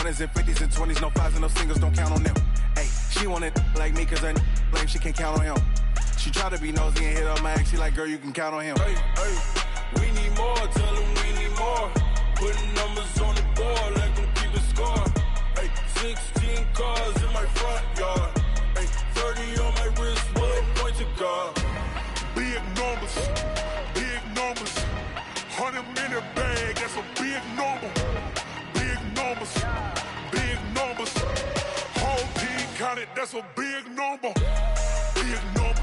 100s and 50s and 20s, no fives and no singles, don't count on them. Hey, she wanted like me cause her blame, she can't count on him. She tried to be nosy and hit up my ex, she like, girl, you can count on him. Hey, we need more, tell them we need more. Putting numbers on the board, let them keep a score. Hey, 16 cars in my front yard. Hey, 30 on my wrist, will point to God. Big numbers, big numbers. 100-minute bag, that's a big number. Big numbers, big numbers. Whole team counted, that's a big number. Big numbers.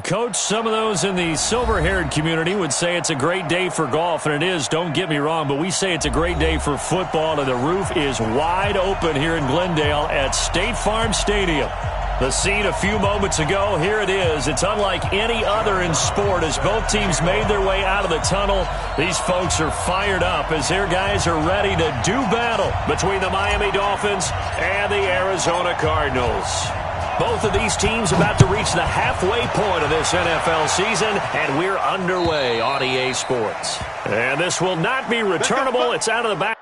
Coach, some of those in the silver-haired community would say it's a great day for golf, and it is, don't get me wrong, but we say it's a great day for football, and the roof is wide open here in Glendale at State Farm Stadium. The scene a few moments ago, here it is. It's unlike any other in sport as both teams made their way out of the tunnel. These folks are fired up as their guys are ready to do battle between the Miami Dolphins and the Arizona Cardinals. Both of these teams about to reach the halfway point of this NFL season, and we're underway on EA Sports. And this will not be returnable. It's out of the back.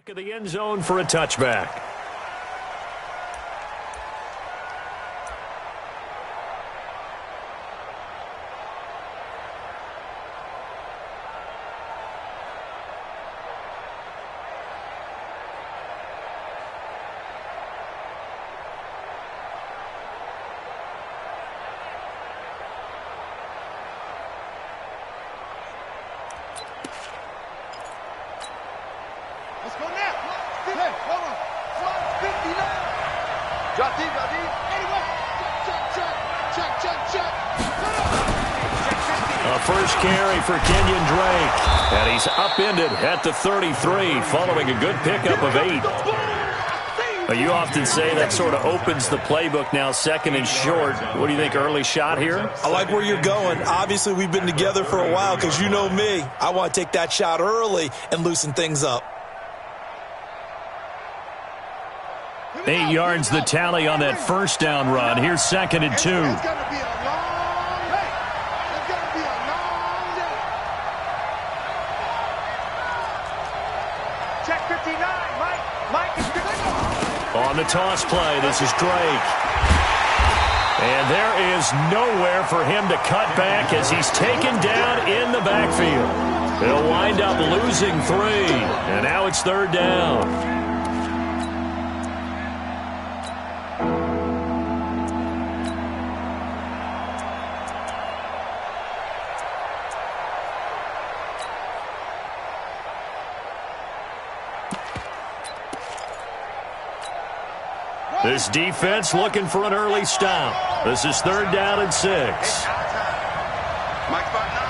Of the end zone for a touchback. Let's go now. Hey, hold on. 59. Drop deep, drop deep. Anyway. Check. A first carry for Kenyon Drake. And he's upended at the 33 following a good pickup of 8. You often say that sort of opens the playbook now, second and short. What do you think, early shot here? I like where you're going. Obviously, we've been together for a while because you know me. I want to take that shot early and loosen things up. 8 yards the tally on that first down run. Here's second and 2. It's going to be a long day. It's going to be a long day. Check 59, Mike. Mike is good. On the toss play, this is Drake. And there is nowhere for him to cut back as he's taken down in the backfield. He'll wind up losing 3. And now it's third down. This defense looking for an early stop. This is third down and 6. Mike spot 9.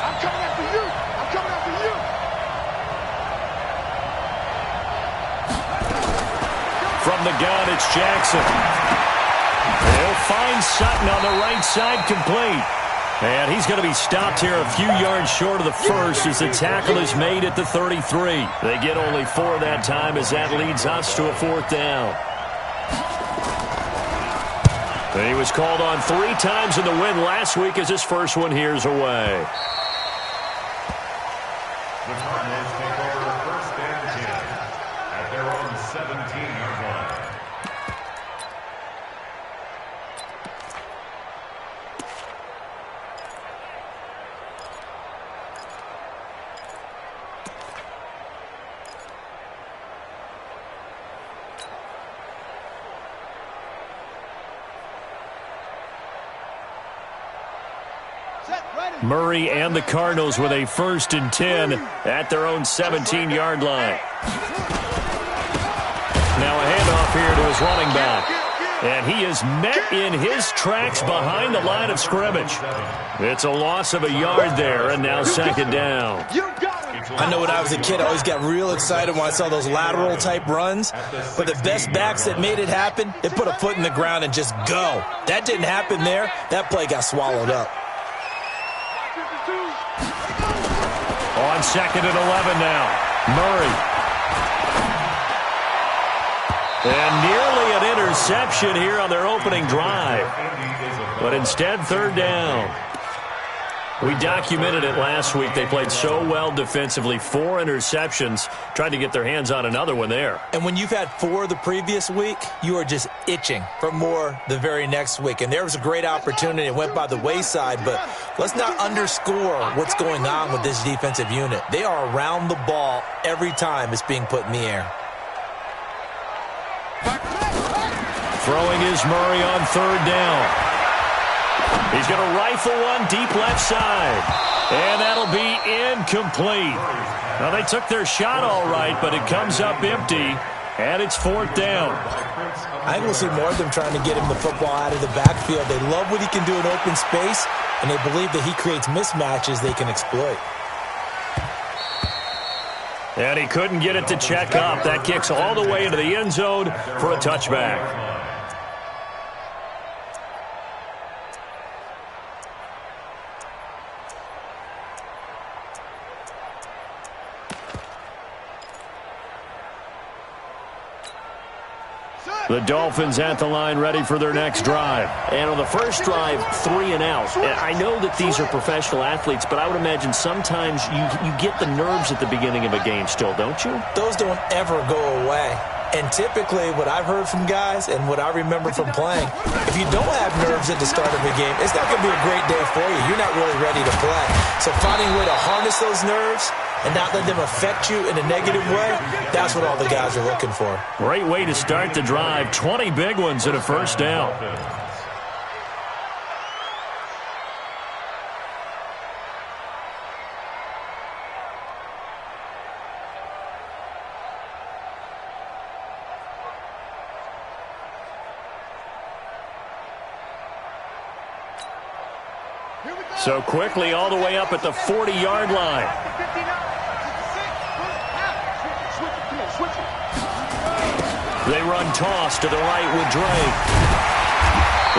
I'm coming after you. From the gun, it's Jackson. He'll find Sutton on the right side, complete. And he's going to be stopped here a few yards short of the first as the tackle is made at the 33. They get only 4 that time as that leads us to a fourth down. And he was called on 3 times in the win last week as his first one here's away. The Cardinals take over first and 10 at their own 17-yard line. Murray and the Cardinals with a first and 10 at their own 17-yard line. Now a handoff here to his running back. And he is met in his tracks behind the line of scrimmage. It's a loss of a yard there, and now second down. I know when I was a kid, I always got real excited when I saw those lateral-type runs. But the best backs that made it happen, they put a foot in the ground and just go. That didn't happen there. That play got swallowed up. On 2nd and 11 now, Murray. And nearly an interception here on their opening drive. But instead, third down. We documented it last week. They played so well defensively. 4 interceptions. Tried to get their hands on another one there. And when you've had 4 the previous week, you are just itching for more the very next week. And there was a great opportunity. It went by the wayside. But let's not underscore what's going on with this defensive unit. They are around the ball every time it's being put in the air. Throwing is Murray on third down. He's going to rifle one deep left side. And that'll be incomplete. Now, they took their shot all right, but it comes up empty, and it's fourth down. I think we'll see more of them trying to get him the football out of the backfield. They love what he can do in open space, and they believe that he creates mismatches they can exploit. And he couldn't get it to check up. That kicks all the way into the end zone for a touchback. The Dolphins at the line, ready for their next drive. And on the first drive, 3 and out. And I know that these are professional athletes, but I would imagine sometimes you get the nerves at the beginning of a game still, don't you? Those don't ever go away. And typically what I've heard from guys and what I remember from playing, if you don't have nerves at the start of a game, it's not going to be a great day for you. You're not really ready to play. So finding a way to harness those nerves and not let them affect you in a negative way, that's what all the guys are looking for. Great way to start the drive. 20 big ones and a first down. So quickly all the way up at the 40-yard line. They run toss to the right with Drake.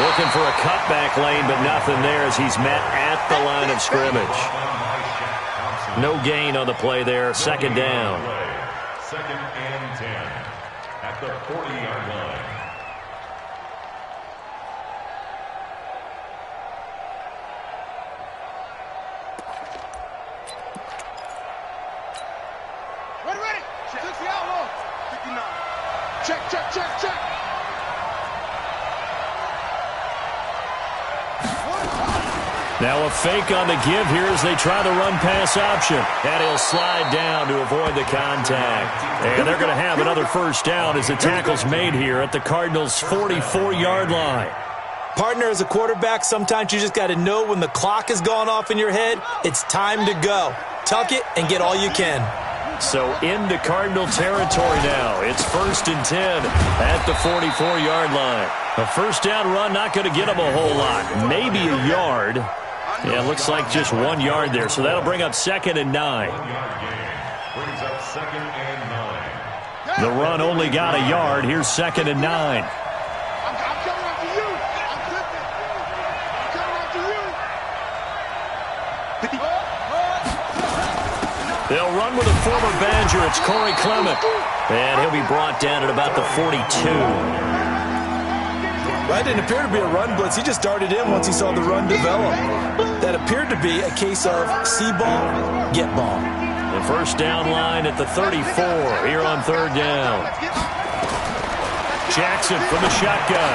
Looking for a cutback lane, but nothing there as he's met at the line of scrimmage. No gain on the play there. Second down. 2nd and 10 at the 40-yard line. Now a fake on the give here as they try the run-pass option. And he'll slide down to avoid the contact. And they're going to have another first down as the tackle's made here at the Cardinals' 44-yard line. Partner, as a quarterback, sometimes you just got to know when the clock has gone off in your head, it's time to go. Tuck it and get all you can. So into Cardinal territory now. It's 1st and 10 at the 44-yard line. A first down run not going to get them a whole lot. Maybe a yard. Yeah, it looks like just 1 yard there. So that'll bring up 2nd and 9. Brings up 2nd and 9. The run only got a yard. Here's 2nd and 9. They'll run with a former Badger. It's Corey Clement. And he'll be brought down at about the 42. That didn't appear to be a run blitz. He just darted in once he saw the run develop. That appeared to be a case of see ball, get ball. The first down line at the 34 here on third down. Jackson from the shotgun.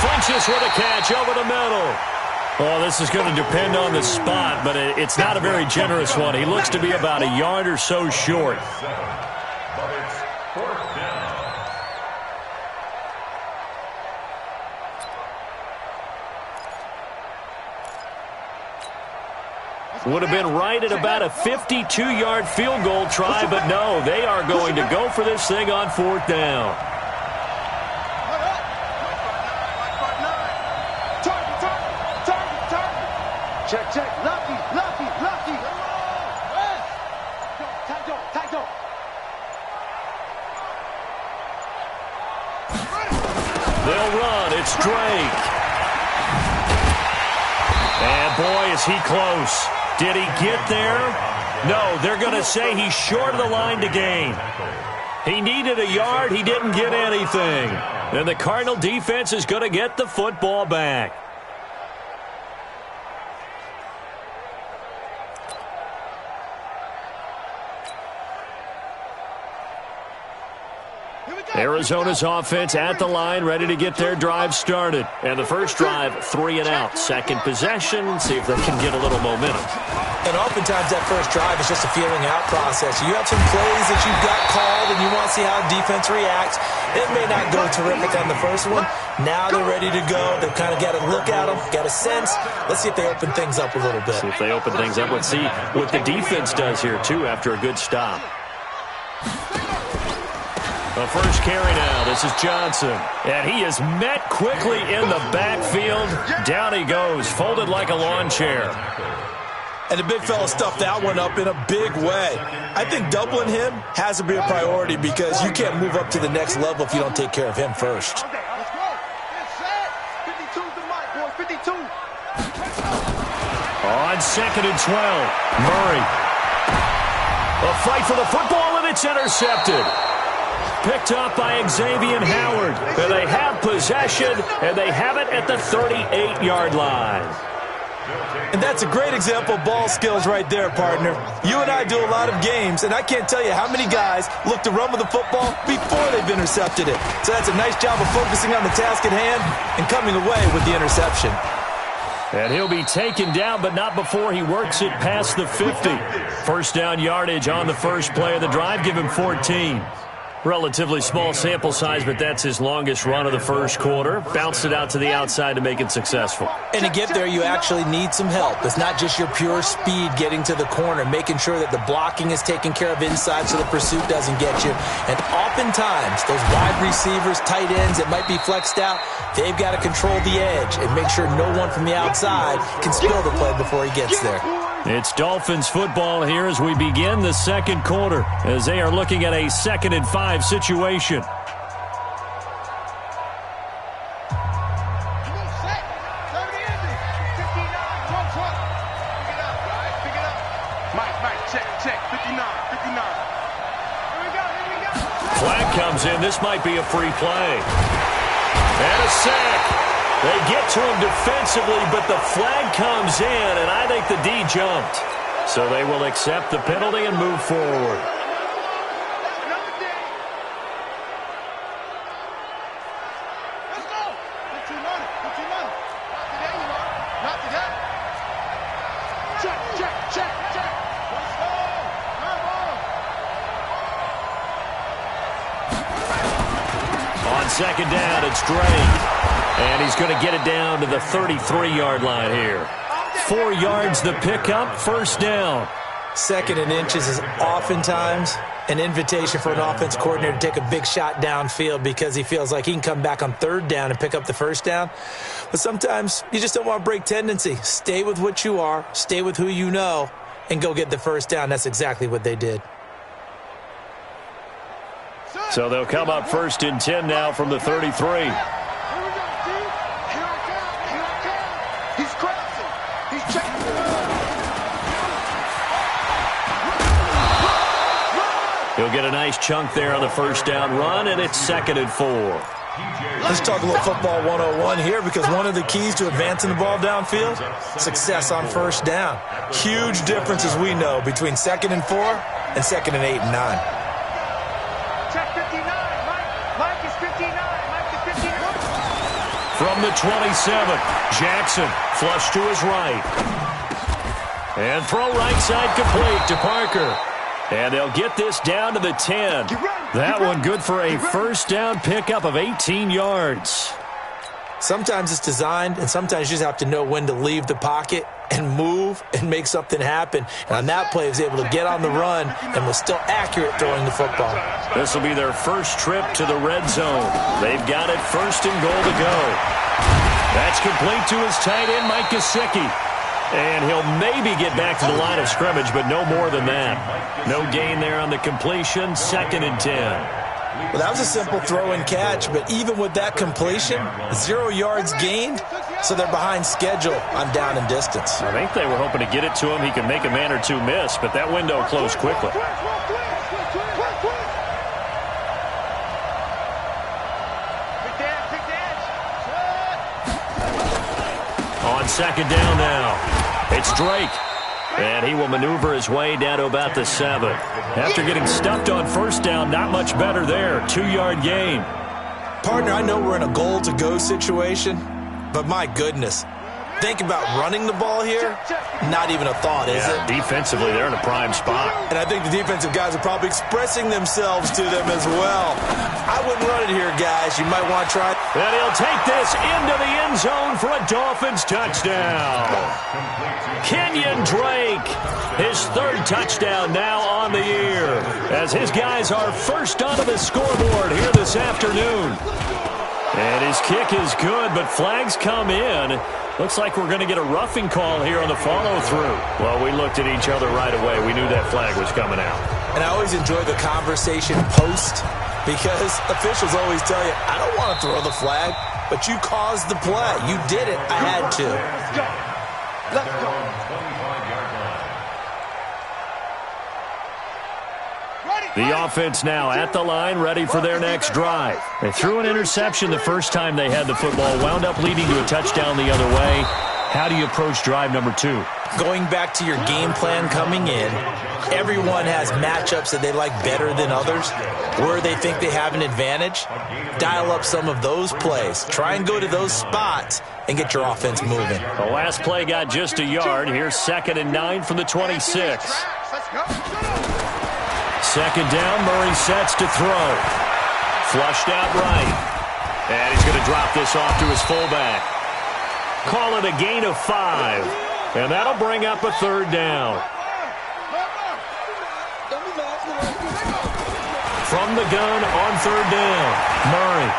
Flinches with a catch over the middle. Oh, this is going to depend on the spot, but it's not a very generous one. He looks to be about a yard or so short. But it's 4th down. Would have been right at about a 52-yard field goal try, but no, they are going to go for this thing on 4th down. Check, check. Lucky. Tight. They'll run. It's Drake. And boy, is he close. Did he get there? No, they're going to say he's short of the line to gain. He needed a yard. He didn't get anything. And the Cardinal defense is going to get the football back. Arizona's offense at the line, ready to get their drive started. And the first drive, 3 and out. Second possession, see if they can get a little momentum. And oftentimes that first drive is just a feeling out process. You have some plays that you've got called, and you want to see how defense reacts. It may not go terrific on the first one. Now they're ready to go. They've kind of got to look at them, got a sense. Let's see if they open things up a little bit. See if they open things up. Let's see what the defense does here, too, after a good stop. The first carry now. This is Johnson. And he is met quickly in the backfield. Down he goes, folded like a lawn chair. And the big fella stuffed that one up in a big way. I think doubling him has to be a priority because you can't move up to the next level if you don't take care of him first. Okay, let's go. Get set. 52's the mic, boy. 52. On 2nd and 12, Murray. A fight for the football, and it's intercepted. Picked up by Xavier Howard. And they have possession, and they have it at the 38-yard line. And that's a great example of ball skills right there, partner. You and I do a lot of games, and I can't tell you how many guys look to run with the football before they've intercepted it. So that's a nice job of focusing on the task at hand and coming away with the interception. And he'll be taken down, but not before he works it past the 50. First down yardage on the first play of the drive. Give him 14. Relatively small sample size, but that's his longest run of the first quarter. Bounced it out to the outside to make it successful. And to get there, you actually need some help. It's not just your pure speed getting to the corner, making sure that the blocking is taken care of inside so the pursuit doesn't get you. And oftentimes, those wide receivers, tight ends that might be flexed out, they've got to control the edge and make sure no one from the outside can spill the play before he gets there. It's Dolphins football here as we begin the second quarter, as they are looking at a 2nd and 5 situation. Flag comes in. This might be a free play. And a sack. They get to him defensively, but the flag comes in, and I think the D jumped. So they will accept the penalty and move forward. Let's go. Put your money. Not to that. Check. Let's go. On 2nd down, it's Drake. And he's going to get it down to the 33-yard line here. 4 yards the pickup, first down. 2nd and inches is oftentimes an invitation for an offense coordinator to take a big shot downfield because he feels like he can come back on 3rd down and pick up the first down. But sometimes you just don't want to break tendency. Stay with what you are, stay with who you know, and go get the first down. That's exactly what they did. So they'll come up 1st and 10 now from the 33. He'll get a nice chunk there on the first down run, and it's 2nd and 4. Let's talk a little football 101 here because one of the keys to advancing the ball downfield, success on first down. Huge difference, as we know, between 2nd and 4 and 2nd and 8 and 9. Check 59. Mike is 59. Mike is 59. From the 27, Jackson flush to his right. And throw right side complete to Parker. And they'll get this down to the 10. That one good for a first down pickup of 18 yards. Sometimes it's designed, and sometimes you just have to know when to leave the pocket and move and make something happen. And on that play, he was able to get on the run and was still accurate throwing the football. This will be their first trip to the red zone. They've got it 1st and goal to go. That's complete to his tight end, Mike Gesicki. And he'll maybe get back to the line of scrimmage, but no more than that. No gain there on the completion, 2nd and 10. Well, that was a simple throw and catch, but even with that completion, 0 yards gained, so they're behind schedule on down and distance. I think they were hoping to get it to him. He could make a man or two miss, but that window closed quickly. On 2nd down now, it's Drake. And he will maneuver his way down to about the 7. After getting stuffed on 1st down, not much better there. 2-yard gain. Partner, I know we're in a goal-to-go situation, but my goodness. Think about running the ball here. Not even a thought, is it? Defensively, they're in a prime spot. And I think the defensive guys are probably expressing themselves to them as well. I wouldn't run it here, guys. You might want to try. And he'll take this into the end zone for a Dolphins touchdown. Kenyon Drake, his 3rd touchdown now on the year, as his guys are first onto the scoreboard here this afternoon. And his kick is good, but flags come in. Looks like we're going to get a roughing call here on the follow-through. Well, we looked at each other right away. We knew that flag was coming out. And I always enjoy the conversation post, because officials always tell you, I don't want to throw the flag, but you caused the play. You did it. I had to. Let's go. The offense now at the line, ready for their next drive. They threw an interception the first time they had the football, wound up leading to a touchdown the other way. How do you approach drive number 2? Going back to your game plan coming in, everyone has matchups that they like better than others, where they think they have an advantage. Dial up some of those plays. Try and go to those spots and get your offense moving. The last play got just a yard. Here's 2nd and 9 from the 26. 2nd down, Murray sets to throw. Flushed out right. And he's going to drop this off to his fullback. Call it a gain of 5. And that'll bring up a 3rd down. From the gun on 3rd down, Murray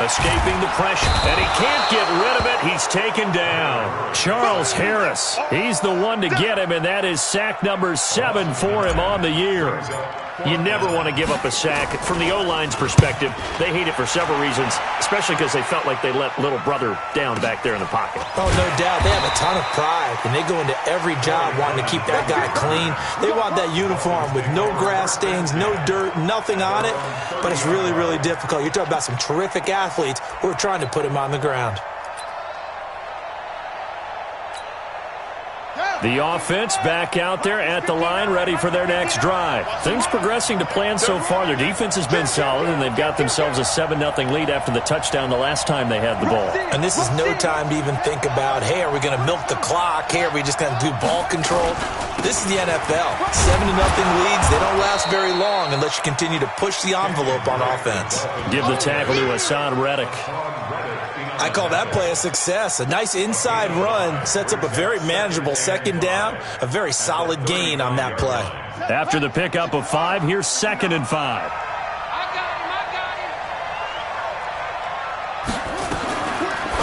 escaping the pressure. And he can't get rid of it. He's taken down. Charles Harris, he's the one to get him, and that is sack number 7 for him on the year. You never want to give up a sack. From the O-line's perspective, they hate it for several reasons, especially because they felt like they let little brother down back there in the pocket. Oh, no doubt. They have a ton of pride, and they go into every job wanting to keep that guy clean. They want that uniform with no grass stains, no dirt, nothing on it, but it's really, really difficult. You're talking about some terrific athletes who are trying to put him on the ground. The offense back out there at the line, ready for their next drive. Things progressing to plan so far. Their defense has been solid, and they've got themselves a 7-0 lead after the touchdown the last time they had the ball. And this is no time to even think about, hey, are we going to milk the clock? Hey, are we just going to do ball control? This is the NFL. 7-0 leads, they don't last very long unless you continue to push the envelope on offense. Give the tackle to Hassan Reddick. I call that play a success. A nice inside run sets up a very manageable 2nd down, a very solid gain on that play. After the pickup of 5, here's 2nd and 5.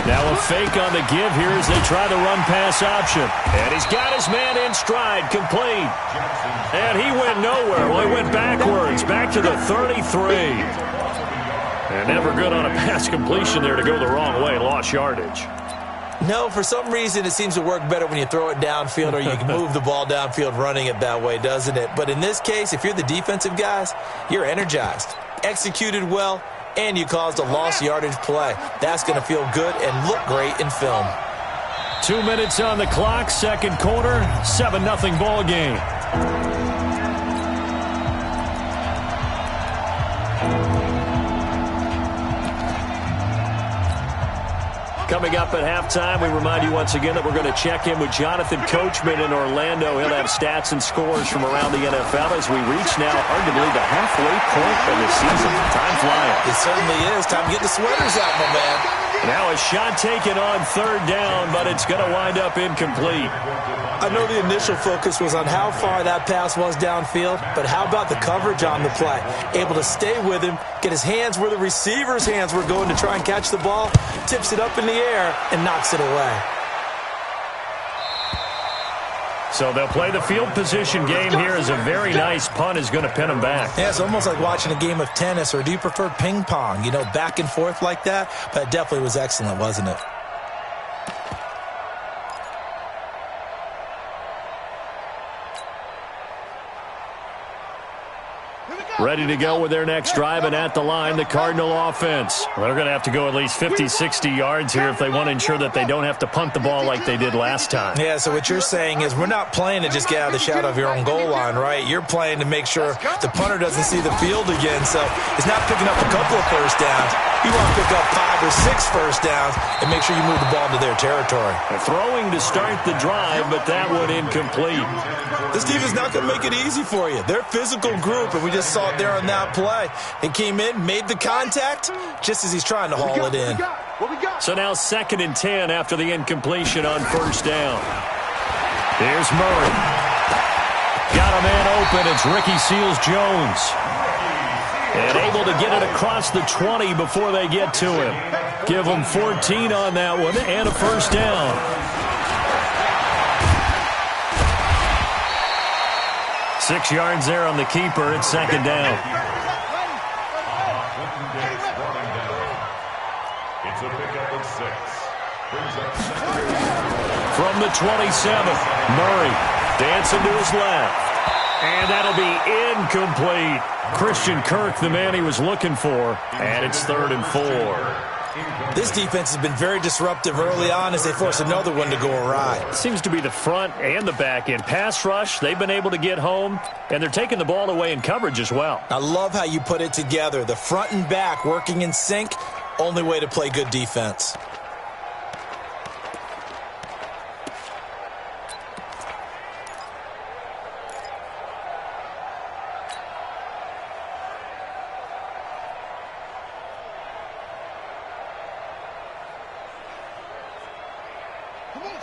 Now a fake on the give here as they try the run-pass option. And he's got his man in stride, complete. And he went nowhere. Well, he went backwards, back to the 33. And never good on a pass completion there to go the wrong way. Lost yardage. No, for some reason it seems to work better when you throw it downfield or you can move the ball downfield running it that way, doesn't it? But in this case, if you're the defensive guys, you're energized, executed well, and you caused a lost yardage play. That's going to feel good and look great in film. 2 minutes on the clock, 2nd quarter, 7-0 ball game. Coming up at halftime, we remind you once again that we're going to check in with Jonathan Coachman in Orlando. He'll have stats and scores from around the NFL as we reach now arguably the halfway point of the season. Time flying. It certainly is. Time to get the sweaters out, my man. Now a shot taken on 3rd down, but it's going to wind up incomplete. I know the initial focus was on how far that pass was downfield, but how about the coverage on the play? Able to stay with him, get his hands where the receiver's hands were going to try and catch the ball, tips it up in the air, and knocks it away. So they'll play the field position game here as a very nice punt is going to pin them back. Yeah, it's almost like watching a game of tennis, or do you prefer ping pong? You know, back and forth like that? But it definitely was excellent, wasn't it? Ready to go with their next drive, and at the line, the Cardinal offense. Well, they're going to have to go at least 50, 60 yards here if they want to ensure that they don't have to punt the ball like they did last time. Yeah, so what you're saying is we're not playing to just get out of the shadow of your own goal line, right? You're playing to make sure the punter doesn't see the field again. So it's not picking up a couple of first downs. You want to pick up 5 or 6 first downs and make sure you move the ball into their territory. Throwing to start the drive, but that one incomplete. This team is not going to make it easy for you. They're a physical group, and we just saw it there on that play. It came in, made the contact, just as he's trying to haul it in. So now 2nd and 10 after the incompletion on first down. Here's Murray. Got a man open. It's Ricky Seals-Jones. And able to get it across the 20 before they get to him. Give them 14 on that one and a first down. Six yards there on the keeper. It's 2nd down. It's a pickup of 6. From the 27, Murray dancing to his left. And that'll be incomplete. Christian Kirk, the man he was looking for. And it's 3rd and 4. This defense has been very disruptive early on as they force another one to go awry. It seems to be the front and the back end. Pass rush, they've been able to get home, and they're taking the ball away in coverage as well. I love how you put it together. The front and back working in sync, only way to play good defense.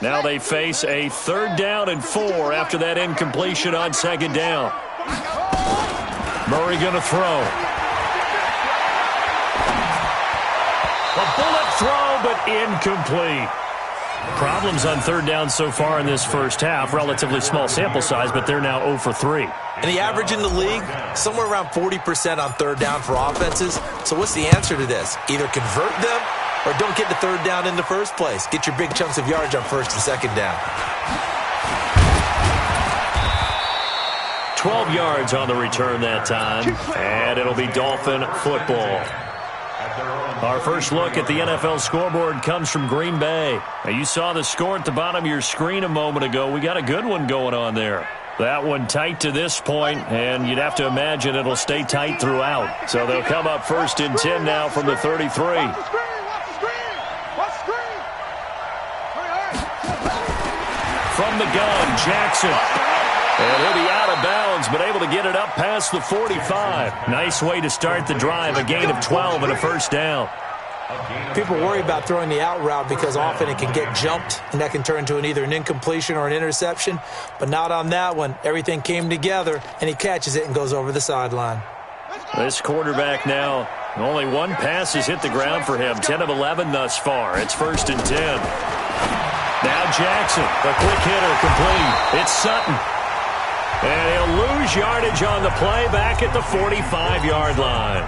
Now they face a 3rd down and 4 after that incompletion on 2nd down. Murray going to throw. A bullet throw, but incomplete. Problems on 3rd down so far in this first half. Relatively small sample size, but they're now 0 for 3. And the average in the league, somewhere around 40% on 3rd down for offenses. So what's the answer to this? Either convert them or don't get the 3rd down in the first place. Get your big chunks of yards on 1st and 2nd down. 12 yards on the return that time, and it'll be Dolphin football. Our first look at the NFL scoreboard comes from Green Bay. Now, you saw the score at the bottom of your screen a moment ago. We got a good one going on there. That one tight to this point, and you'd have to imagine it'll stay tight throughout. So they'll come up 1st and 10 now from the 33. From the gun, Jackson. And he'll be out of bounds, but able to get it up past the 45. Nice way to start the drive, a gain of 12 and a first down. People worry about throwing the out route because often it can get jumped, and that can turn into either an incompletion or an interception. But not on that one. Everything came together, and he catches it and goes over the sideline. This quarterback now, only one pass has hit the ground for him. 10 of 11 thus far. It's 1st and 10. Now Jackson, the quick hitter, complete. It's Sutton. And he'll lose yardage on the play back at the 45-yard line.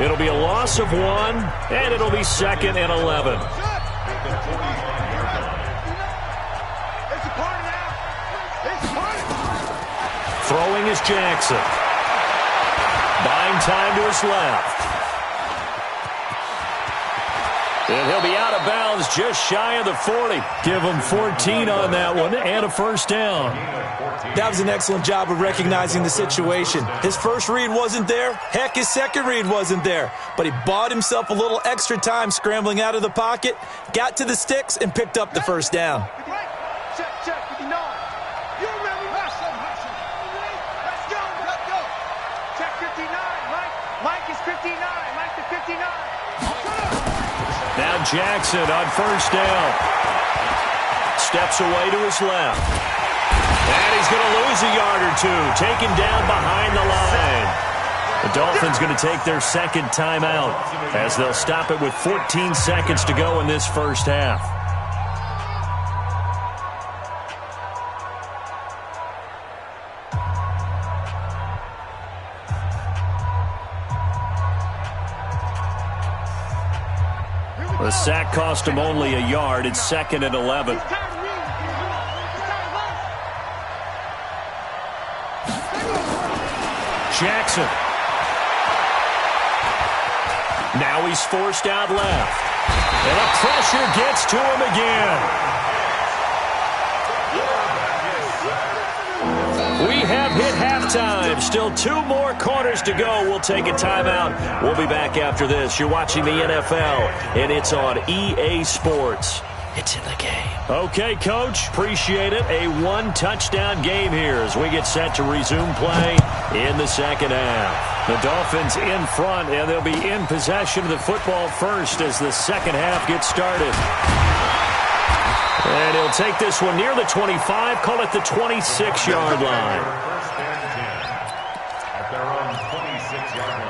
It'll be a loss of 1, and it'll be 2nd and 11. Throwing is Jackson. Buying time to his left. And he'll be out of bounds just shy of the 40. Give him 14 on that one and a first down. That was an excellent job of recognizing the situation. His first read wasn't there. Heck, his second read wasn't there. But he bought himself a little extra time scrambling out of the pocket, got to the sticks, and picked up the first down. Check, 59. You remember that? Let's go. Check 59. Mike is 59. Mike to 59. Now Jackson on first down. Steps away to his left. And he's going to lose a yard or two. Taken down behind the line. The Dolphins going to take their 2nd timeout as they'll stop it with 14 seconds to go in this first half. The sack cost him only a yard. It's 2nd and 11. Jackson. Now he's forced out left. And the pressure gets to him again. We have hit halftime. Still 2 more quarters to go. We'll take a timeout. We'll be back after this. You're watching the NFL, and it's on EA Sports. It's in the game. Okay, Coach. Appreciate it. A 1-touchdown game here as we get set to resume play in the second half. The Dolphins in front, and they'll be in possession of the football first as the second half gets started. And he'll take this one near the 25, call it the 26-yard line. First and 10 at their own 26-yard line.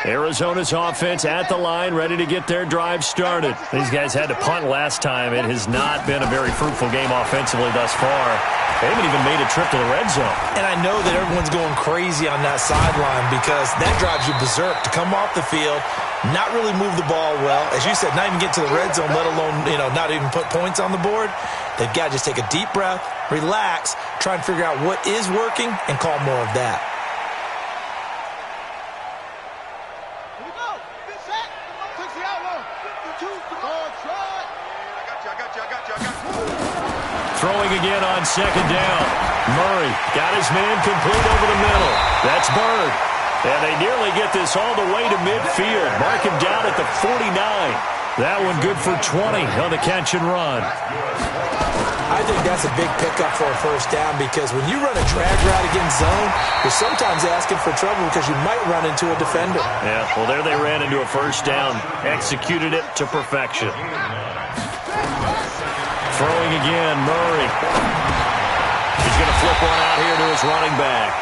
Arizona's offense at the line, ready to get their drive started. These guys had to punt last time. It has not been a very fruitful game offensively thus far. They haven't even made a trip to the red zone. And I know that everyone's going crazy on that sideline because that drives you berserk to come off the field, not really move the ball well. As you said, not even get to the red zone, let alone, not even put points on the board. They've got to just take a deep breath, relax, try and figure out what is working, and call more of that. Throwing again on second down. Murray got his man complete over the middle. That's Bird. And they nearly get this all the way to midfield. Mark him down at the 49. That one good for 20 on the catch and run. I think that's a big pickup for a first down because when you run a drag route against zone, you're sometimes asking for trouble because you might run into a defender. Yeah, well, there they ran into a first down. Executed it to perfection. Throwing again, Murray. He's going to flip one out here to his running back.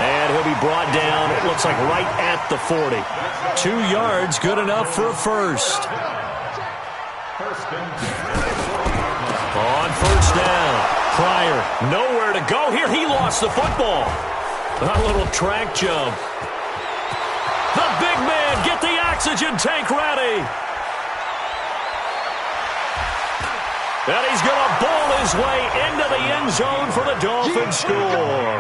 And he'll be brought down, it looks like right at the 40. 2 yards, good enough for a first. On first down, Pryor, nowhere to go here. He lost the football. A little track jump. The big man, get the oxygen tank ready. And he's going to bowl his way into the end zone for the Dolphins score.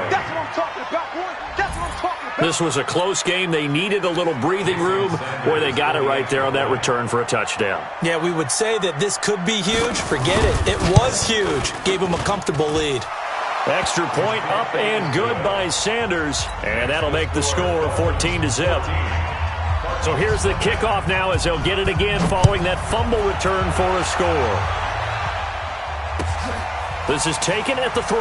That's what I'm talking about, boy. That's what I'm talking about. This was a close game. They needed a little breathing room. Boy, they got it right there on that return for a touchdown. Yeah, we would say that this could be huge. Forget it. It was huge. Gave him a comfortable lead. Extra point up and good by Sanders. And that'll make the score 14-0. So here's the kickoff now as they'll get it again following that fumble return for a score. This is taken at the 3.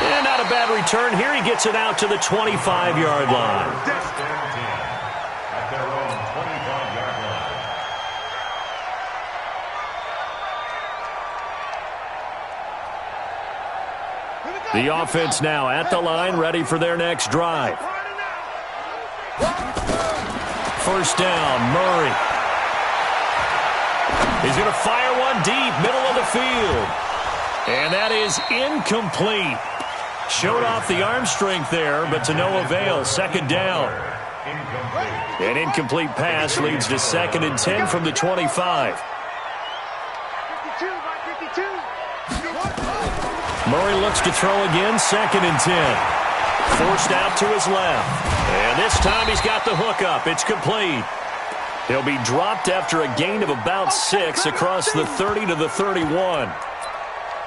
And not a bad return here. He gets it out to the 25-yard line. At their own 25-yard line. The offense now at the line, ready for their next drive. First down, Murray. He's going to fire one deep, middle of the field. And that is incomplete. Showed off the arm strength there, but to no avail. Second down. An incomplete pass leads to 2nd and 10 from the 25. Murray looks to throw again, 2nd and 10. Forced out to his left. And this time he's got the hook up. It's complete. He'll be dropped after a gain of about 6 across the 30 to the 31.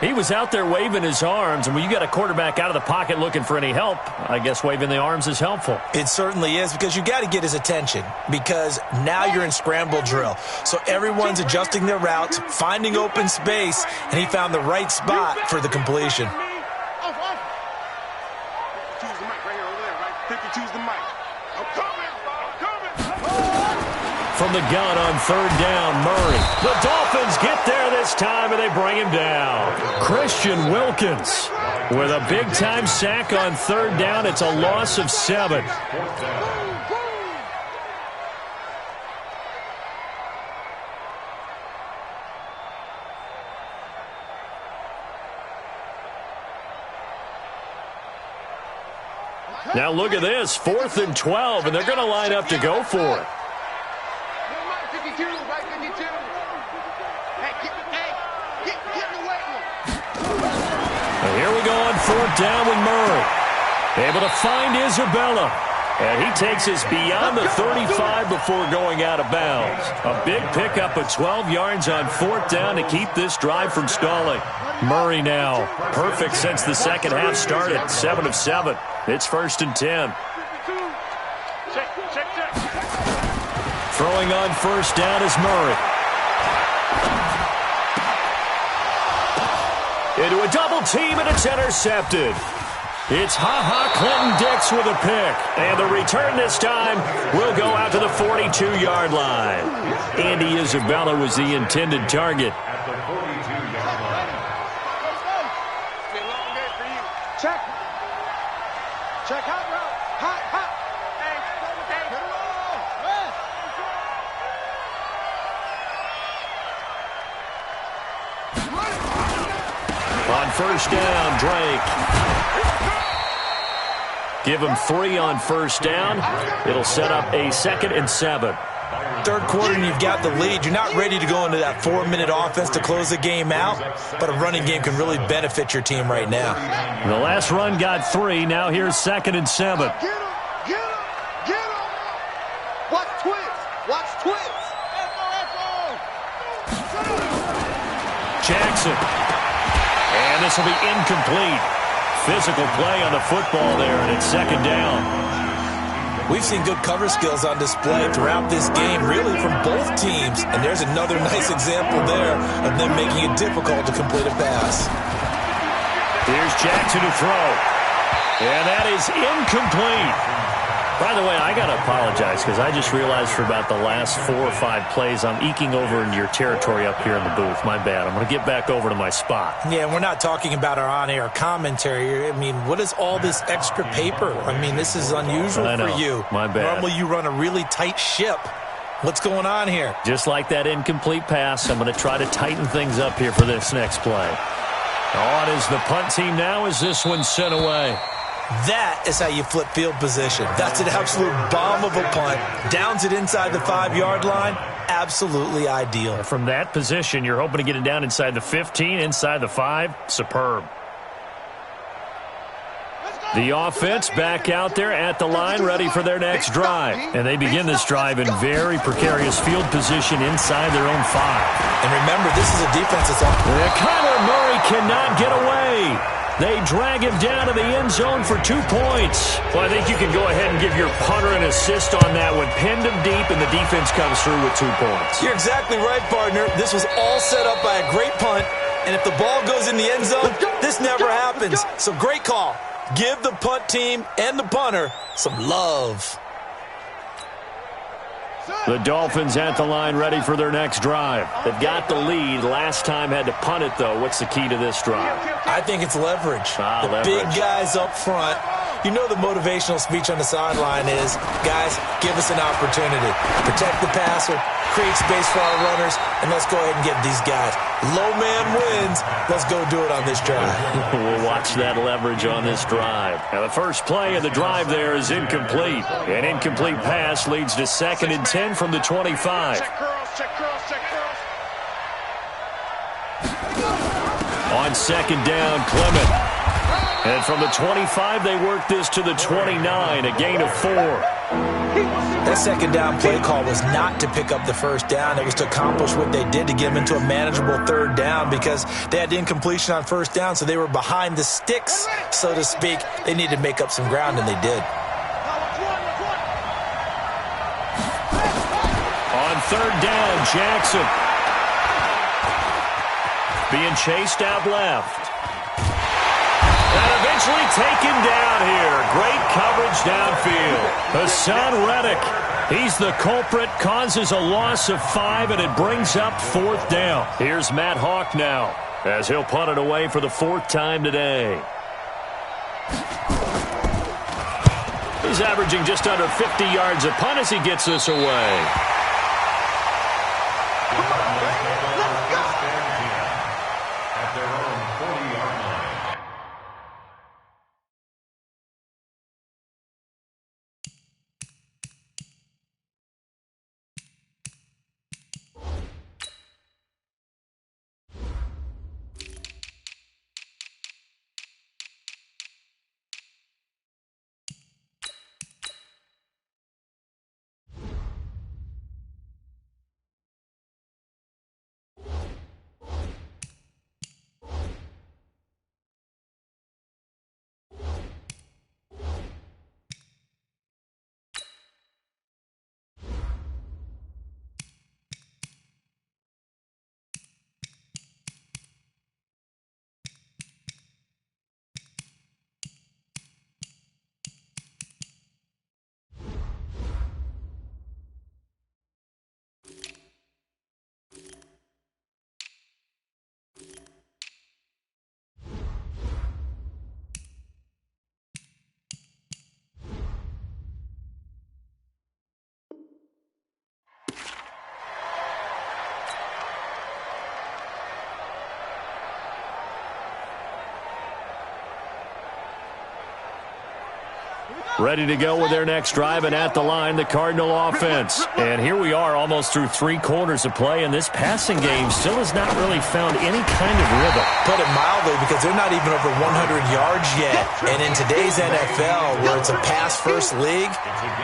He was out there waving his arms, and when you got a quarterback out of the pocket looking for any help, I guess waving the arms is helpful. It certainly is because you got to get his attention because now you're in scramble drill. So everyone's adjusting their routes, finding open space, and he found the right spot for the completion. Choose the mic right here over there, right? Pick and choose the mic. I'm coming. From the gun on third down, Murray. The Dolphins get there this time, and they bring him down. Christian Wilkins with a big-time sack on third down. It's a loss of 7. Now look at this, 4th and 12, and they're going to line up to go for it. And here we go on 4th down with Murray. Able to find Isabella. And he takes us beyond the 35 before going out of bounds. A big pickup of 12 yards on 4th down to keep this drive from stalling. Murray now, perfect since the second half started, 7 of 7. It's 1st and 10. Throwing on 1st down is Murray. Into a double team, and it's intercepted. It's Clinton-Dix with a pick. And the return this time will go out to the 42-yard line. Andy Isabella was the intended target. At the 42-yard line. It's a long day for you. Check. Check hot route. Hot. Hey, get it On 1st down, Drake. Give him 3 on 1st down. It'll set up a 2nd and 7. Third quarter and you've got the lead. You're not ready to go into that 4-minute offense to close the game out, but a running game can really benefit your team right now. The last run got 3. Now here's 2nd and 7. Get him. Watch twins. Jackson. And this will be incomplete. Physical play on the football there, and it's 2nd down. We've seen good cover skills on display throughout this game, really from both teams. And there's another nice example there of them making it difficult to complete a pass. Here's Jackson to throw. And that is incomplete. By the way, I got to apologize because I just realized for about the last 4 or 5 plays, I'm eking over into your territory up here in the booth. My bad. I'm going to get back over to my spot. Yeah, we're not talking about our on-air commentary. I mean, what is all this extra paper? I mean, this is unusual for you. My bad. Normally you run a really tight ship. What's going on here? Just like that incomplete pass, I'm going to try to tighten things up here for this next play. On is the punt team now as this one's sent away. That is how you flip field position. That's an absolute bomb of a punt. Downs it inside the 5-yard line. Absolutely ideal. From that position, you're hoping to get it down inside the 15, inside the 5. Superb. The offense back out there at the line, ready for their next drive. And they begin this drive in very precarious field position inside their own 5. And remember, this is a defense that's up. Kyler Murray cannot get away. They drag him down to the end zone for 2 points. Well, I think you can go ahead and give your punter an assist on that one. Pinned him deep, and the defense comes through with 2 points. You're exactly right, partner. This was all set up by a great punt, and if the ball goes in the end zone, this never happens. So great call. Give the punt team and the punter some love. The Dolphins at the line ready for their next drive. They've got the lead. Last time had to punt it, though. What's the key to this drive? I think it's leverage. Leverage. Big guys up front. You know the motivational speech on the sideline is, guys, give us an opportunity. Protect the passer, create space for our runners, and let's go ahead and get these guys. Low man wins. Let's go do it on this drive. We'll watch that leverage on this drive. Now, the first play of the drive there is incomplete. An incomplete pass leads to 2nd and 10 from the 25. Check curls. On 2nd down, Clement. And from the 25, they work this to the 29, a gain of 4. That 2nd down play call was not to pick up the 1st down. It was to accomplish what they did to get them into a manageable 3rd down because they had incompletion on 1st down, so they were behind the sticks, so to speak. They needed to make up some ground, and they did. On 3rd down, Jackson. Being chased out left. And eventually taken down here. Great coverage downfield. Hassan Reddick, he's the culprit, causes a loss of 5, and it brings up 4th down. Here's Matt Hawk now, as he'll punt it away for the 4th time today. He's averaging just under 50 yards a punt as he gets this away. Ready to go with their next drive, and at the line, the Cardinal offense. And here we are almost through 3 quarters of play, and this passing game still has not really found any kind of rhythm. Put it mildly, because they're not even over 100 yards yet. And in today's NFL, where it's a pass-first league,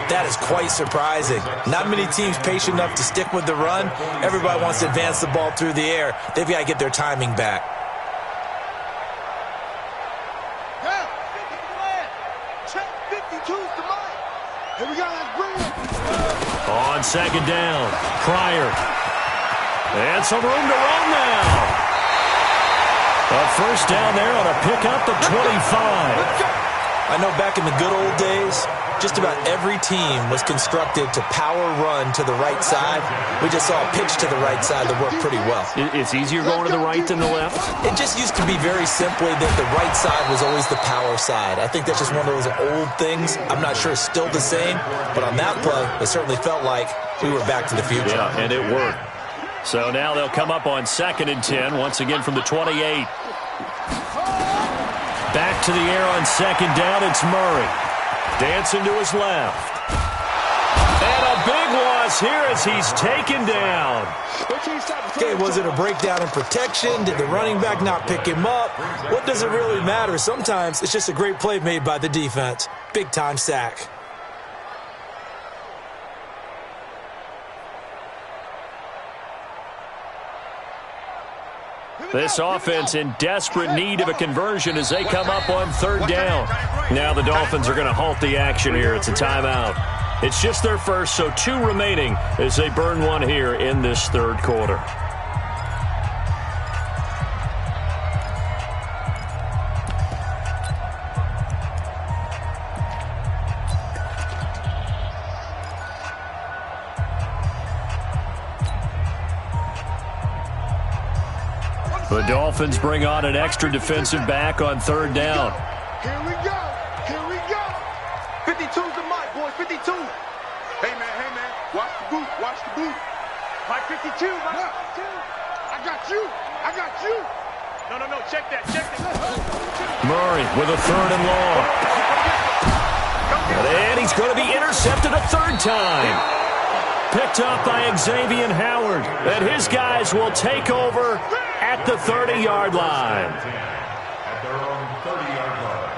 that is quite surprising. Not many teams patient enough to stick with the run. Everybody wants to advance the ball through the air. They've got to get their timing back. On second down, Pryor. And some room to run now. A first down there on a pickup of 25. I know back in the good old days, just about every team was constructed to power run to the right side. We just saw a pitch to the right side that worked pretty well. It's easier going to the right than the left? It just used to be very simply that the right side was always the power side. I think that's just one of those old things. I'm not sure it's still the same, but on that play, it certainly felt like we were back to the future. Yeah, and it worked. So now they'll come up on 2nd and 10, once again from the 28. Back to the air on 2nd down, it's Murray. Dancing to his left. And a big loss here as he's taken down. Okay, was it a breakdown in protection? Did the running back not pick him up? What does it really matter? Sometimes it's just a great play made by the defense. Big-time sack. This offense in desperate need of a conversion as they come up on 3rd down. Now the Dolphins are going to halt the action here. It's a timeout. It's just their first, so 2 remaining as they burn one here in this 3rd quarter. The Dolphins bring on an extra defensive back on 3rd down. Here we go. Here we go. 52's the mic, boys. 52. Hey, man. Watch the boot. Watch the boot. Mike 52. Mike 52. I got you. No. Check that. Murray with a 3rd and long. And he's going to be intercepted a 3rd time. Picked up by Xavier Howard. And his guys will take over at the 30-yard line. At their own 30-yard line.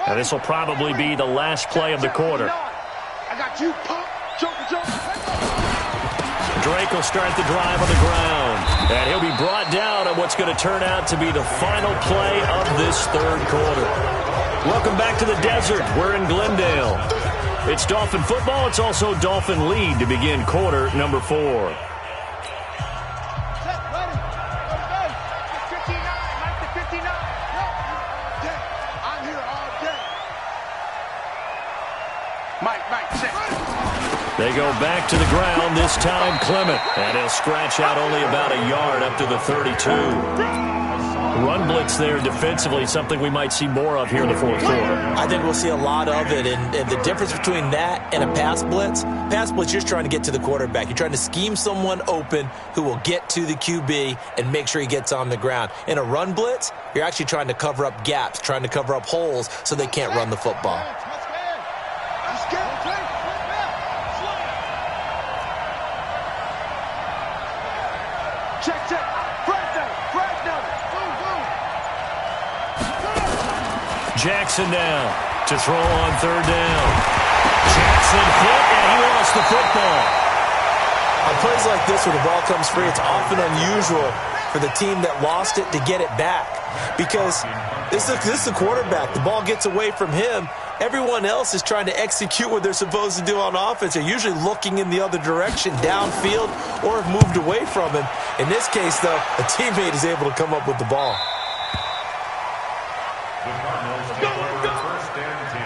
Now this will probably be the last play of the quarter. I got you, pump. Joker. Drake will start the drive on the ground. And he'll be brought down on what's going to turn out to be the final play of this 3rd quarter. Welcome back to the desert. We're in Glendale. It's Dolphin football. It's also Dolphin lead to begin quarter number 4. I'm here all day. Mike, check. They go back to the ground, this time Clement. And he'll scratch out only about a yard up to the 32. Run blitz there defensively, something we might see more of here in the 4th quarter. I think we'll see a lot of it, and the difference between that and a pass blitz, you're just trying to get to the quarterback. You're trying to scheme someone open who will get to the QB and make sure he gets on the ground. In a run blitz, you're actually trying to cover up gaps, trying to cover up holes so they can't run the football. Check. Jackson down to throw on 3rd down. Jackson hit, and he lost the football. On plays like this, when the ball comes free, it's often unusual for the team that lost it to get it back. Because this is the quarterback. The ball gets away from him. Everyone else is trying to execute what they're supposed to do on offense. They're usually looking in the other direction, downfield, or have moved away from him. In this case, though, a teammate is able to come up with the ball. The Cardinals take over 1st and 10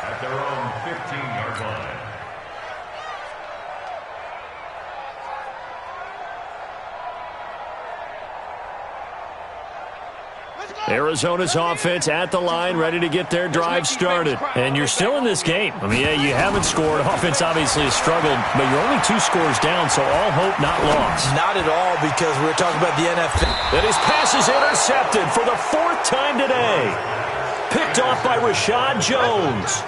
at their own 15-yard line. Arizona's offense at the line, ready to get their drive started. And you're still in this game. I mean, yeah, you haven't scored. Offense obviously has struggled, but you're only 2 scores down, so all hope not lost. Not at all, because we're talking about the NFL. And his pass is intercepted for the 4th time today. Picked off by Rashad Jones.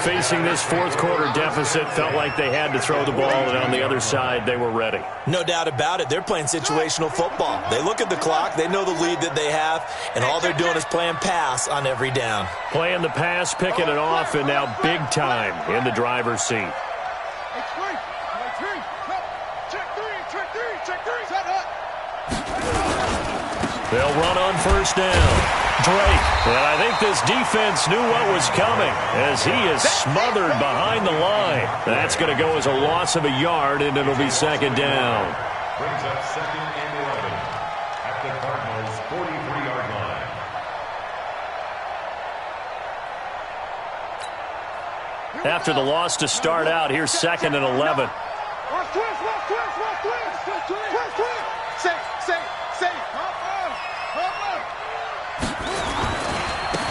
Facing this 4th quarter deficit, felt like they had to throw the ball, and on the other side, they were ready. No doubt about it. They're playing situational football. They look at the clock, they know the lead that they have, and all they're doing is playing pass on every down. Playing the pass, picking it off, and now big time in the driver's seat. They'll run on 1st down. Drake, and I think this defense knew what was coming as he is smothered behind the line. That's going to go as a loss of a yard, and it'll be 2nd down. Brings up 2nd and 11 at the Cardinals' 43-yard line. After the loss to start out, here's 2nd and 11.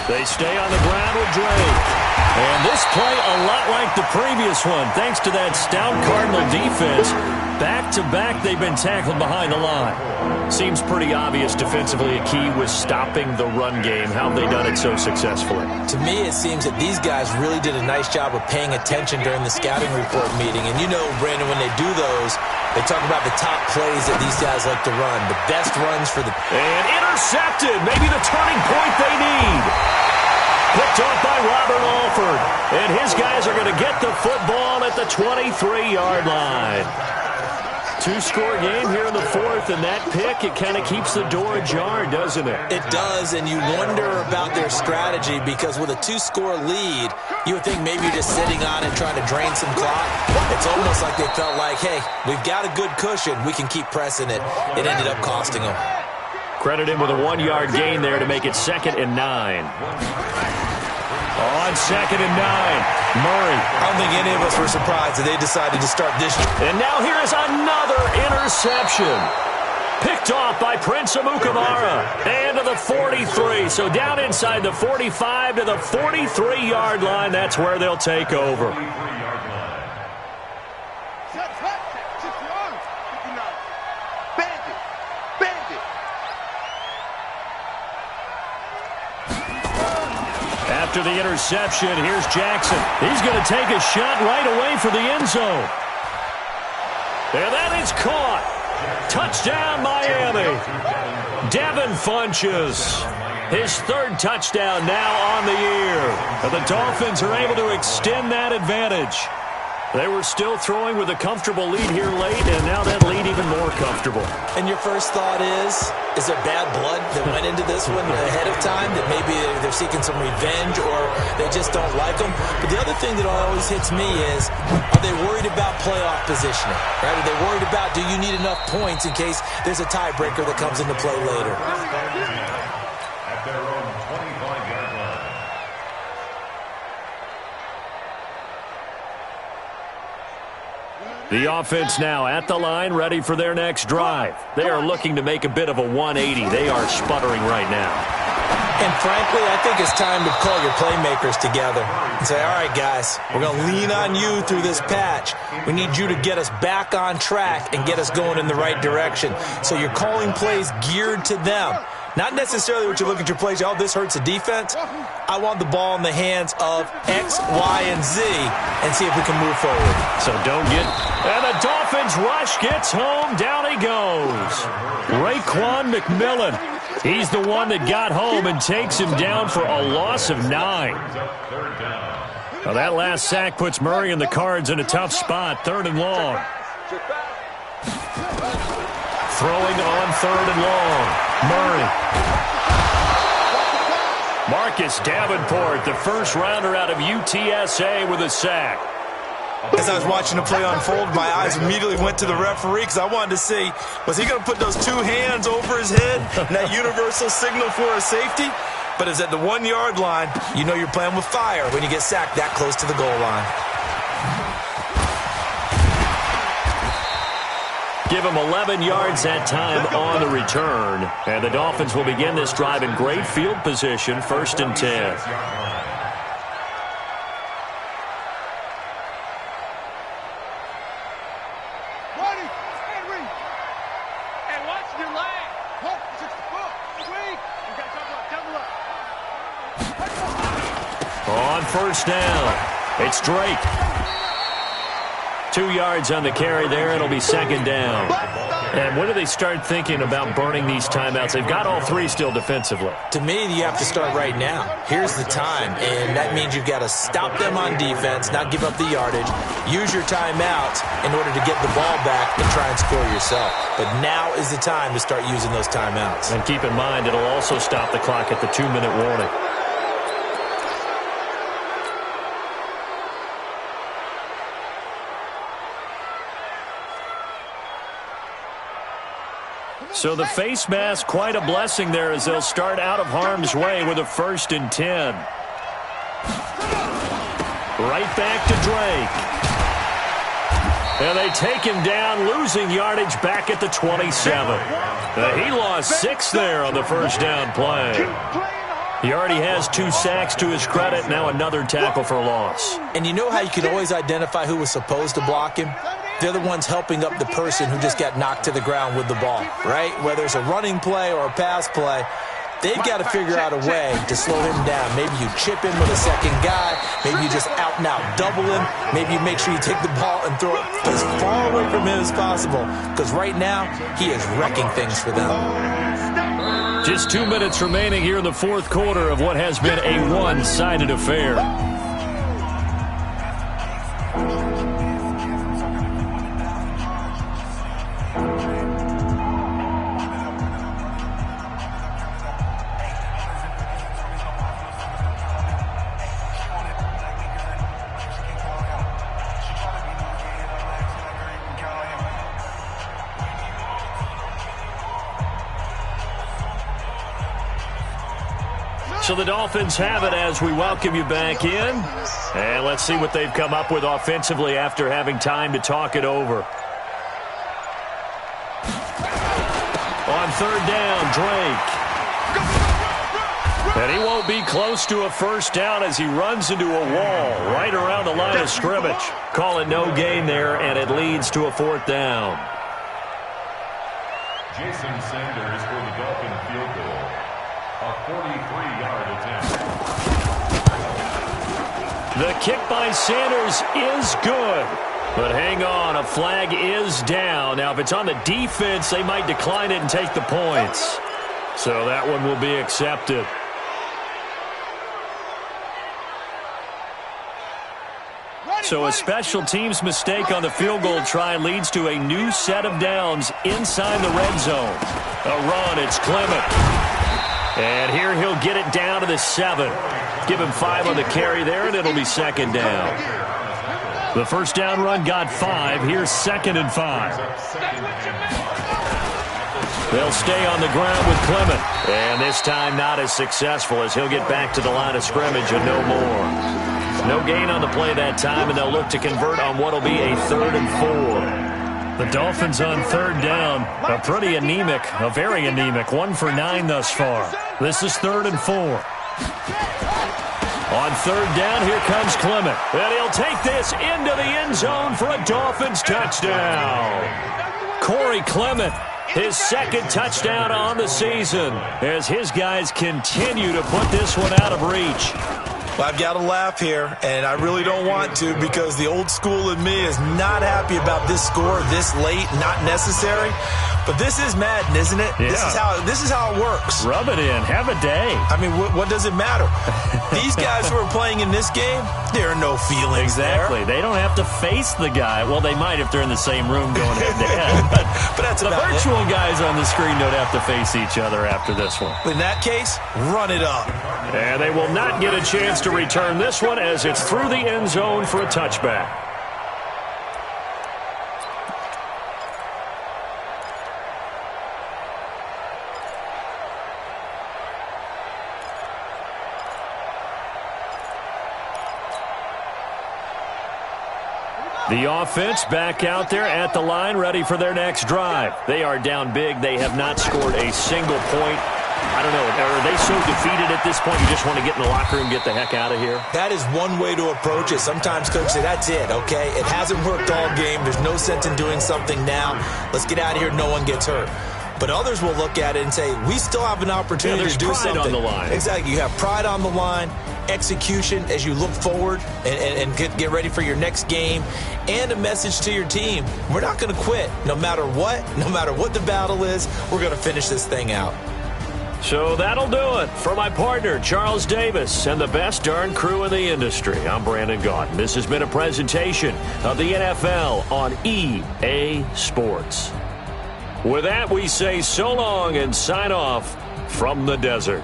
They stay on the ground with Drake. And this play a lot like the previous one, thanks to that stout Cardinal defense. Back-to-back, they've been tackled behind the line. Seems pretty obvious defensively a key was stopping the run game. How have they done it so successfully? To me, it seems that these guys really did a nice job of paying attention during the scouting report meeting. And you know, Brandon, when they do those, they talk about the top plays that these guys like to run, the best runs for the... And intercepted, maybe the turning point they need. Picked off by Robert Alford. And his guys are going to get the football at the 23-yard line. 2-score game here in the 4th, and that pick, it kind of keeps the door ajar, doesn't it? It does, and you wonder about their strategy, because with a 2-score lead, you would think maybe you're just sitting on it trying to drain some clock. It's almost like they felt like, hey, we've got a good cushion. We can keep pressing it. It ended up costing them. Credit him with a 1-yard gain there to make it 2nd and 9. On 2nd and 9, Murray. I don't think any of us were surprised that they decided to start this. And now here is another interception. Picked off by Prince Amukamara. And to the 43. So down inside the 45 to the 43-yard line. That's where they'll take over. After the interception, here's Jackson. He's going to take a shot right away for the end zone. And that is caught. Touchdown, Miami. Devin Funchess. His 3rd touchdown now on the year. And the Dolphins are able to extend that advantage. They were still throwing with a comfortable lead here late, and now that lead even more comfortable. And your first thought is there bad blood that went into this one ahead of time, that maybe they're seeking some revenge or they just don't like them? But the other thing that always hits me is, are they worried about playoff positioning? Right? Are they worried about, do you need enough points in case there's a tiebreaker that comes into play later? At their own 25-yard line. The offense now at the line, ready for their next drive. They are looking to make a bit of a 180. They are sputtering right now. And frankly, I think it's time to call your playmakers together and say, all right, guys, we're going to lean on you through this patch. We need you to get us back on track and get us going in the right direction. So you're calling plays geared to them. Not necessarily what you look at your plays, oh, this hurts the defense. I want the ball in the hands of X, Y, and Z and see if we can move forward. So don't get... And the Dolphins rush gets home. Down he goes. Raekwon McMillan. He's the one that got home and takes him down for a loss of 9. Now that last sack puts Murray and the Cards in a tough spot. 3rd and long. Throwing on 3rd and long. Murray. Marcus Davenport, the first rounder out of UTSA with a sack. As I was watching the play unfold, my eyes immediately went to the referee because I wanted to see, was he going to put those 2 hands over his head and that universal signal for a safety? But it's at the 1-yard line. You know you're playing with fire when you get sacked that close to the goal line. Give him 11 yards that time on the return. And the Dolphins will begin this drive in great field position, 1st and 10. On 1st down, it's Drake. 2 yards on the carry there. It'll be 2nd down. And when do they start thinking about burning these timeouts? They've got all 3 still defensively. To me, you have to start right now. Here's the time, and that means you've got to stop them on defense, not give up the yardage, use your timeouts in order to get the ball back and try and score yourself. But now is the time to start using those timeouts. And keep in mind, it'll also stop the clock at the 2-minute warning. So the face mask, quite a blessing there as they'll start out of harm's way with a 1st and 10. Right back to Drake. And they take him down, losing yardage back at the 27. He lost 6 there on the 1st down play. He already has 2 sacks to his credit, now another tackle for loss. And you know how you can always identify who was supposed to block him? They're the ones helping up the person who just got knocked to the ground with the ball, right? Whether it's a running play or a pass play, they've got to figure out a way to slow him down. Maybe you chip him with a second guy. Maybe you just out and out double him. Maybe you make sure you take the ball and throw it as far away from him as possible. Because right now, he is wrecking things for them. Just 2 minutes remaining here in the 4th quarter of what has been a one-sided affair. So the Dolphins have it as we welcome you back in. And let's see what they've come up with offensively after having time to talk it over. On 3rd down, Drake. And he won't be close to a 1st down as he runs into a wall right around the line of scrimmage. Call it no gain there, and it leads to a 4th down. Jason Sanders for the Dolphin field goal. A 43-yard attempt. The kick by Sanders is good. But hang on, a flag is down. Now, if it's on the defense, they might decline it and take the points. So that one will be accepted. So a special teams mistake on the field goal try leads to a new set of downs inside the red zone. A run, it's Clement. And here he'll get it down to the 7. Give him 5 on the carry there, and it'll be 2nd down. The 1st down run got 5. Here's 2nd and 5. They'll stay on the ground with Clement. And this time not as successful as he'll get back to the line of scrimmage and no more. No gain on the play that time, and they'll look to convert on what will be a 3rd and 4. The Dolphins on 3rd down are pretty anemic, very anemic. 1 for 9 thus far. This is 3rd and 4. On 3rd down, here comes Clement. And he'll take this into the end zone for a Dolphins touchdown. Corey Clement, his 2nd touchdown on the season as his guys continue to put this one out of reach. Well, I've got to laugh here, and I really don't want to because the old school in me is not happy about this score this late, not necessary. But this is Madden, isn't it? Yeah. This is how it works. Rub it in. Have a day. I mean, what does it matter? These guys who are playing in this game, there are no feelings Exactly. there. They don't have to face the guy. Well, they might if they're in the same room going head-to-head. But that's the about virtual guys on the screen don't have to face each other after this one. In that case, run it up. And they will not get a chance to return this one as it's through the end zone for a touchback. The offense back out there at the line, ready for their next drive. They are down big. They have not scored a single point. I don't know. Are they so defeated at this point you just want to get in the locker room and get the heck out of here? That is one way to approach it. Sometimes coaches say, that's it, okay? It hasn't worked all game. There's no sense in doing something now. Let's get out of here. No one gets hurt. But others will look at it and say, we still have an opportunity to do something. There's pride on the line. Exactly. You have pride on the line, execution as you look forward and get ready for your next game, and a message to your team. We're not going to quit. No matter what the battle is, we're going to finish this thing out. So that'll do it for my partner, Charles Davis, and the best darn crew in the industry. I'm Brandon Gaudin. This has been a presentation of the NFL on EA Sports. With that, we say so long and sign off from the desert.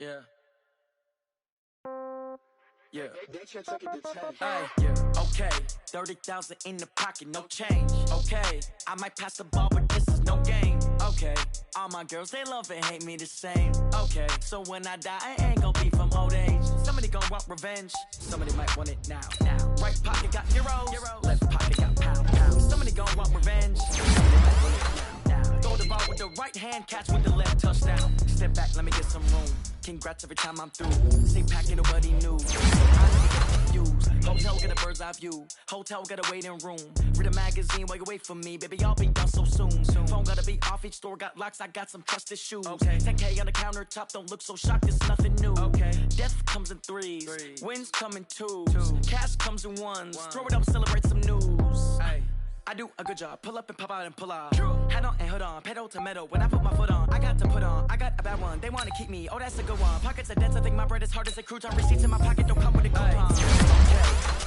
Yeah. Okay. 30,000 in the pocket, no change. Okay. I might pass the ball, but this is no game. Okay. All my girls, they love and hate me the same. Okay. So when I die, I ain't gonna be from old age. Somebody gonna want revenge. Somebody might want it now. Right pocket got euros. Left pocket got pounds. Somebody gonna want revenge. Somebody might want it now. Throw the ball with the right hand, catch with the left touchdown. Step back, let me get some room. Congrats every time I'm through. Say packet nobody knew. Hotel get a bird's eye view. Hotel got a waiting room. Read a magazine while you wait for me. Baby, I'll be done so soon. Phone gotta be off. Each store got locks. I got some trusted shoes. Okay. 10K on the countertop. Don't look so shocked. It's nothing new. Okay. Death comes in threes. Wins come in twos. Cash comes in ones. Throw it up, celebrate some news. Ay. I do a good job. Pull up and pop out and pull out. Head on and hood on. Pedal to metal. When I put my foot on, I got to put on. I got a bad one. They want to keep me. Oh, that's a good one. Pockets are dense. I think my bread is hard as a crouton. Receipts in my pocket don't come with a coupon. Okay.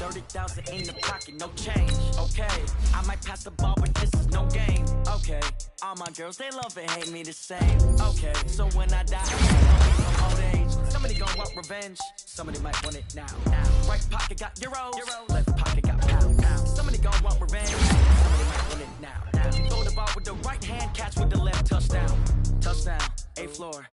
30,000 in the pocket. No change. Okay. I might pass the ball, but this is no game. Okay. All my girls, they love and hate me the same. Okay. So when I die, I'm gonna be from old age. Somebody gonna want revenge. Somebody might want it now. Right pocket got euros. Left pocket got pounds. Somebody gonna want revenge. Somebody might win it now. Throw the ball with the right hand, catch with the left touchdown. Touchdown, A floor.